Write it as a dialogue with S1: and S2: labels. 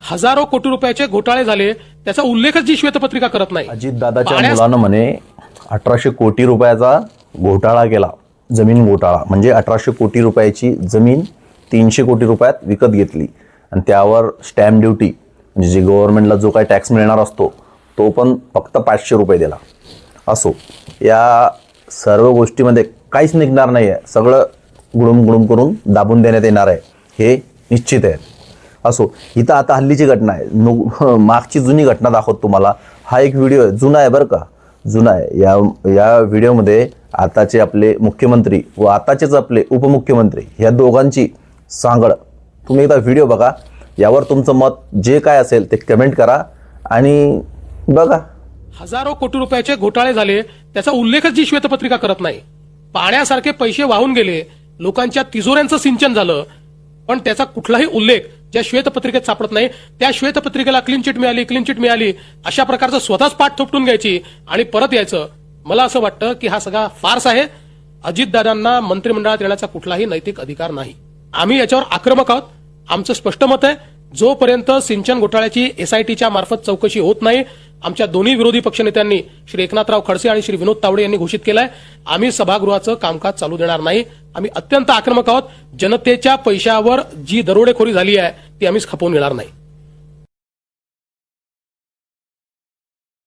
S1: हजारो कोटी रुपयाचे घोटाळे झाले त्याचा उल्लेखच जी श्वेतपत्रिका करत नाही।
S2: अजितदादाच्या मुलानं म्हणे 1800 कोटी रुपयाचा घोटाळा केला, जमीन घोटाळा, म्हणजे 1800 कोटी रुपयाची जमीन 300 कोटी रुपयात विकत घेतली आणि त्यावर स्टॅम्प ड्युटी म्हणजे जे गव्हर्नमेंटला जो काही टॅक्स मिळणार असतो तो पण फक्त 500 रुपये दिला। असो, या सर्व गोष्टीमध्ये काहीच निघणार नाही आहे, सगळं गुळूम गुळूम करून दाबून देण्यात येणार आहे हे निश्चित आहे। असो, इथं आता हल्लीची घटना आहे, मागची जुनी घटना दाखवत तुम्हाला। हा एक व्हिडिओ आहे, जुना आहे बरं का, जुना आहे। या व्हिडिओमध्ये आताचे आपले मुख्यमंत्री व आताचेच आपले उपमुख्यमंत्री या दोघांची सांगड, तुम्ही एकदा व्हिडिओ बघा, यावर तुमचं मत जे काय असेल ते कमेंट करा आणि बघा।
S1: हजारो कोटी रुपयाचे घोटाळे झाले त्याचा उल्लेखच जी श्वेतपत्रिका करत नाही। पाण्यासारखे पैसे वाहून गेले, लोकांच्या तिजोऱ्यांचं सिंचन झालं, पण त्याचा कुठलाही उल्लेख ज्या श्वेतपत्रिकेत सापडत नाही। त्या श्वेतपत्रिकेला क्लीन चिट मिळाली अशा प्रकारचं स्वतःच पाठ थोपटून घ्यायची आणि परत यायचं। मला असं वाटतं की हा सगळा फार्स आहे। अजितदादांना मंत्रिमंडळात येण्याचा कुठलाही नैतिक अधिकार नाही। आम्ही याच्यावर आक्रमक आहोत। आमचं स्पष्ट मत आहे, जोपर्यंत सिंचन घोटाळ्याची एसआयटीच्या मार्फत चौकशी होत नाही, आमच्या दोन्ही विरोधी पक्षनेत्यांनी श्री एकनाथराव खडसे आणि श्री विनोद तावडे यांनी घोषित केलंय, आम्ही सभागृहाचं कामकाज चालू देणार नाही। आम्ही अत्यंत आक्रमक आहोत। जनतेच्या पैशावर जी दरोडेखोरी झाली आहे ती आम्ही खपवून घेणार नाही।